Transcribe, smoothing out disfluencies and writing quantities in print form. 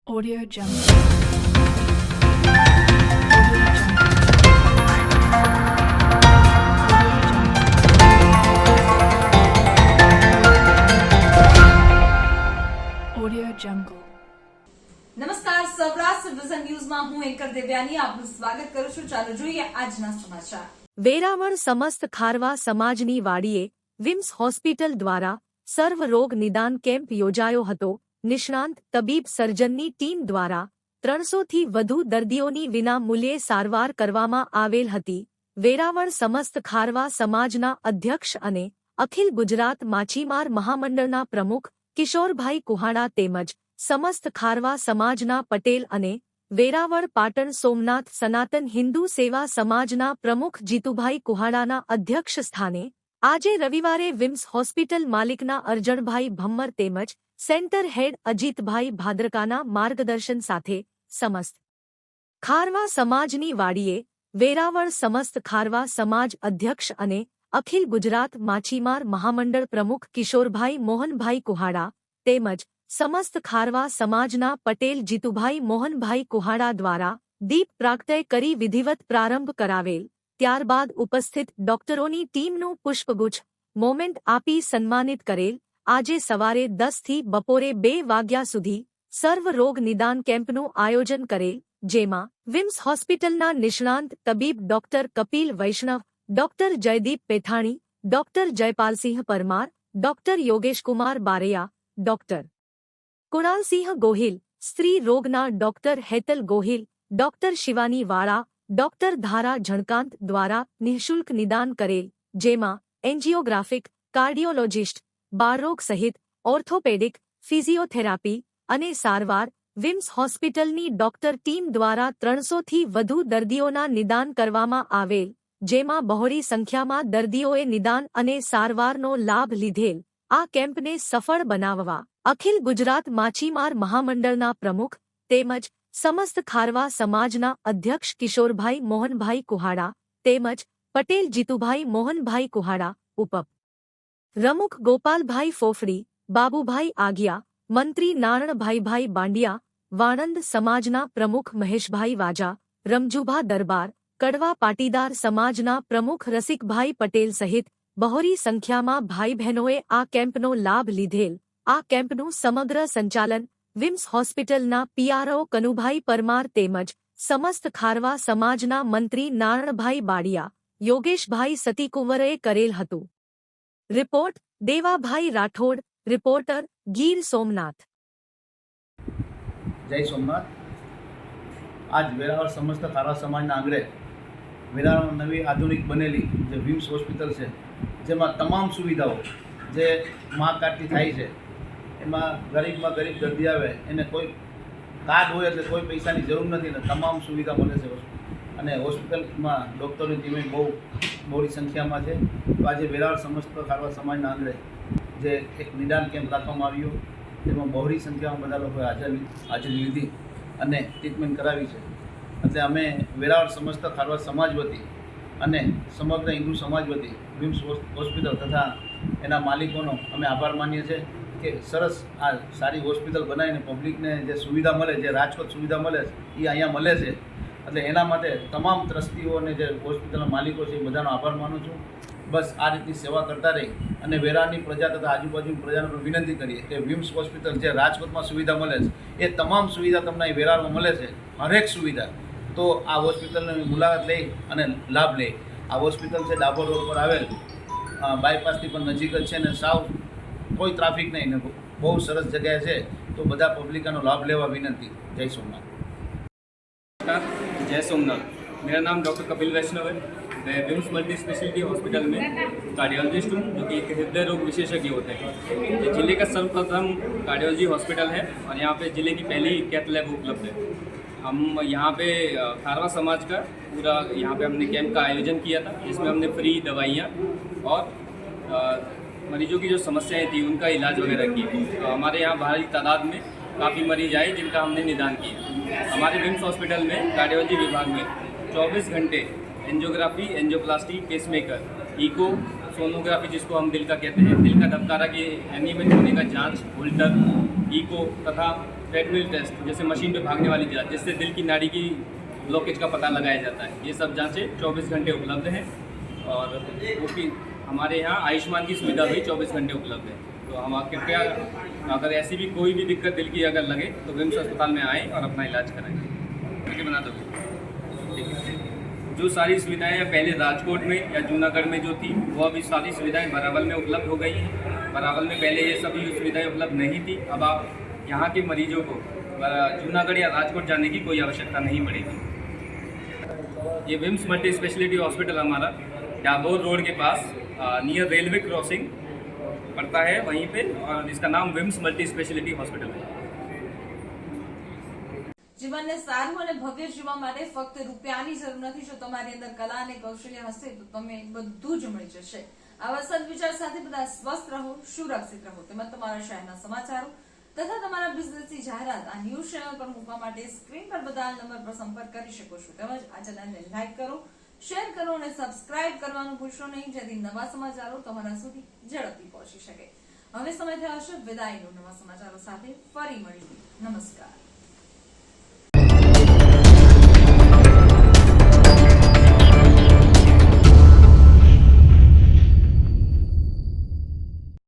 Audio Jungle. Audio Jungle. નમસ્કાર, Saurashtra vision ન્યૂઝમાં હું એન્કર દેવ્યાની આપનું સ્વાગત કરું છું. ચાલો જોઈએ આજના સમાચાર. વેરાવળ સમસ્ત ખારવા સમાજની વાડીએ વિમ્સ હોસ્પિટલ દ્વારા સર્વ રોગ નિદાન કેમ્પ યોજાયો હતો. નિષ્ણાંત તબીબ સર્જનની ટીમ દ્વારા 300થી વધુ દર્દીઓની વિના મૂલ્યે સારવાર કરવામાં આવેલ હતી. વેરાવળ સમસ્ત ખારવા સમાજના અધ્યક્ષ અને અખિલ ગુજરાત માછીમાર મહામંડળના પ્રમુખ કિશોરભાઈ કુહાડા તેમજ સમસ્ત ખારવા સમાજના પટેલ અને વેરાવળ પાટણ સોમનાથ સનાતન હિન્દુ સેવા સમાજના પ્રમુખ જીતુભાઈ કુહાડાના અધ્યક્ષ સ્થાને આજે રવિવારે વિમ્સ હોસ્પિટલ માલિકના અરજણભાઈ ભમ્મર તેમજ સેન્ટર હેડ અજીતભાઈ ભાદ્રકાના માર્ગદર્શન સાથે સમસ્ત ખારવા સમાજની વાડીએ વેરાવળ સમસ્ત ખારવા સમાજ અધ્યક્ષ અને અખિલ ગુજરાત માછીમાર મહામંડળ પ્રમુખ કિશોરભાઈ મોહનભાઈ કુહાડા તેમજ સમસ્ત ખારવા સમાજના પટેલ જીતુભાઈ મોહનભાઈ કુહાડા દ્વારા દીપ પ્રાગટ્ય કરી વિધિવત પ્રારંભ કરાવેલ. ત્યારબાદ ઉપસ્થિત ડોક્ટરોની ટીમનું પુષ્પગુચ્છ મોમેન્ટ આપી સન્માનિત કરેલ. આજે સવારે 10 થી બપોરે 2 વાગ્યા સુધી સર્વ રોગ નિદાન કેમ્પનું આયોજન કરેલ, જેમાં વિમ્સ હોસ્પિટલના નિષ્ણાંત તબીબ doctor Kapil Vaishnav, doctor Jaydeep Pethani, doctor Jaypalsinh Parmar, doctor Yogeshkumar Baraiya, doctor Kunalsinh Gohil, સ્ત્રી રોગના doctor Hetal Gohil, doctor Shivani Vala, doctor ધારા ઝણકાંત દ્વારા નિઃશુલ્ક નિદાન કરેલ, જેમાં એન્જિયોગ્રાફિક, કાર્ડિયોલોજિસ્ટ, બાળરોગ સહિત ઓર્થોપેડિક, ફિઝિયોથેરાપી અને સારવાર વિમ્સ હોસ્પિટલની ડોક્ટર ટીમ દ્વારા 300થી વધુ દર્દીઓના નિદાન કરવામાં આવેલ, જેમાં બહોળી સંખ્યામાં દર્દીઓએ નિદાન અને સારવારનો લાભ લીધેલ. આ કેમ્પને સફળ બનાવવા અખિલ ગુજરાત માછીમાર મહામંડળના પ્રમુખ તેમજ સમસ્ત ખારવા સમાજના અધ્યક્ષ કિશોરભાઈ મોહનભાઈ કુહાડા તેમજ પટેલ જીતુભાઈ મોહનભાઈ કુહાડા, રમુખ ગોપાલભાઈ ફોફડી, બાબુભાઈ આગિયા, મંત્રી નારણભાઈ બાંડિયા, વાણંદ સમાજના પ્રમુખ મહેશભાઈ વાજા, રમજુભા દરબાર, કડવા પાટીદાર સમાજના પ્રમુખ રસિકભાઈ પટેલ સહિત બહોળી સંખ્યામાં ભાઈ બહેનોએ આ કેમ્પનો લાભ લીધેલ. આ કેમ્પનું સમગ્ર સંચાલન વિમ્સ હોસ્પિટલના પીઆરઓ કનુભાઈ પરમાર તેમજ સમસ્ત ખારવા સમાજના મંત્રી નારણભાઈ બાડિયા, યોગેશભાઈ સતીકુંવરે કરેલ હતું. Report Devabhai Rathod, reporter Gir Somnath. જય સોમનાથ. આજ વેરાવળ સમસ્ત ખારવા સમાજના આંગણે વેરાવળ નવી આધુનિક બનેલી જે વિમ્સ હોસ્પિટલ છે, જેમાં તમામ સુવિધાઓ જે મા કાર્ડથી થાય છે, એમાં ગરીબમાં ગરીબ દર્દી આવે એને કોઈ કાર્ડ હોય એટલે કોઈ પૈસાની જરૂર નથી ને તમામ સુવિધા મળે છે. અને હોસ્પિટલમાં ડૉક્ટરોની ટીમે બહોળી સંખ્યામાં છે. તો આજે વેરાવળ સમસ્ત ખારવા સમાજના આંગણે જે એક નિદાન કેમ્પ રાખવામાં આવ્યો, તેમાં બહોળી સંખ્યામાં બધા લોકોએ હાજરી લીધી અને ટ્રીટમેન્ટ કરાવી છે. એટલે અમે વેરાવળ સમસ્ત ખારવા સમાજ વતી અને સમગ્ર હિન્દુ સમાજ વતી વિમ્સ હોસ્પિટલ તથા એના માલિકોનો અમે આભાર માનીએ છીએ કે સરસ આ સારી હોસ્પિટલ બનાવીને પબ્લિકને જે સુવિધા મળે, જે રાજકોટ સુવિધા મળે એ અહીંયા મળે છે. એટલે એના માટે તમામ ટ્રસ્ટીઓ અને જે હોસ્પિટલના માલિકો છે એ બધાનો આભાર માનું છું. બસ આ રીતની સેવા કરતા રહી અને વેરાની પ્રજા તથા આજુબાજુની પ્રજાને પણ વિનંતી કરીએ કે વિમ્સ હોસ્પિટલ જે રાજકોટમાં સુવિધા મળે છે એ તમામ સુવિધા તમને અહીં વેરામાં મળે છે, હરેક સુવિધા. તો આ હોસ્પિટલની મુલાકાત લઈ અને લાભ લે. આ હોસ્પિટલ છે ડાબોર રોડ પર આવેલ, બાયપાસથી પણ નજીક જ છે ને સાવ કોઈ ટ્રાફિક નહીં ને બહુ સરસ જગ્યાએ છે. તો બધા પબ્લિકનો લાભ લેવા વિનંતી. જય सोमनाथ. जय सोमनाथ. मेरा नाम डॉक्टर कपिल वैष्णव है. मैं विम्स मल्टी स्पेशलिटी हॉस्पिटल में कार्डियोलॉजिस्ट हूँ, जो कि एक हृदय रोग विशेषज्ञ होते हैं. ये जिले का सर्वप्रथम कार्डियोलॉजी हॉस्पिटल है और यहाँ पे जिले की पहली कैथ लैब उपलब्ध है. हम यहाँ पे खारवा समाज का पूरा यहाँ पे हमने कैंप का आयोजन किया था, जिसमें हमने फ्री दवाइयाँ और मरीजों की जो समस्याएं थी उनका इलाज वगैरह किए. तो हमारे यहाँ भारी तादाद में काफ़ी मरीज आए जिनका हमने निदान किया. हमारे विम्स हॉस्पिटल में कार्डियोलॉजी विभाग में 24 घंटे angiography, angioplasty, pacemaker, echo, sonography जिसको हम दिल का कहते हैं, दिल का धबकारा के अनियमित होने का जांच, होल्टर, इको तथा ट्रेडमिल टेस्ट, जैसे मशीन पे भागने वाली जांच, जिससे दिल की नाड़ी की ब्लॉकेज का पता लगाया जाता है, ये सब जांचें 24 घंटे उपलब्ध हैं। और वो भी हमारे यहाँ आयुष्मान की सुविधा भी 24 घंटे उपलब्ध है। तो हम कृपया, अगर ऐसी भी कोई भी दिक्कत दिल की अगर लगे तो विम्स अस्पताल में आएँ और अपना इलाज कराएँ। ठीक है, बना दोगे? ठीक है। जो सारी सुविधाएं पहले राजकोट में या जूनागढ़ में जो थी, वो अभी सारी सुविधाएं बरावल में उपलब्ध हो गई हैं। बरावल में पहले ये सभी सुविधाएं उपलब्ध नहीं थी। अब आप यहाँ के मरीजों को जूनागढ़ या राजकोट जाने की कोई आवश्यकता नहीं पड़ेगी। ये विम्स मल्टी स्पेशलिटी हॉस्पिटल हमारा डाबोर रोड के पास नियर रेलवे क्रॉसिंग पड़ता है, वहीं पे, और इसका नाम विम्स मल्टी स्पेशलिटी हॉस्पिटल है। જીવનને સારું અને ભવ્ય જીવવા માટે ફક્ત રૂપિયાની જરૂર નથી. જો તમારી અંદર કલા અને કૌશલ્ય હશે તો તમે બધું જ મળી જશે. આવા સદવિચાર સાથે બધા સ્વસ્થ રહો, સુરક્ષિત રહો. તેમજ તમારા શહેરના સમાચારો તથા તમારા બિઝનેસની જાહેરાત આ ન્યૂઝ ચેનલ પર મૂકવા માટે સ્ક્રીન પર બધા નંબર પર સંપર્ક કરી શકો છો. તેમજ આ ચેનલને લાઈક કરો, શેર કરો અને સબસ્ક્રાઇબ કરવાનું ભૂલશો નહીં, જેથી નવા સમાચારો તમારા સુધી ઝડપથી પહોંચી શકે. હવે સમય થયો છે વિદાયનો. નવા સમાચારો સાથે ફરી મળીશું. નમસ્કાર.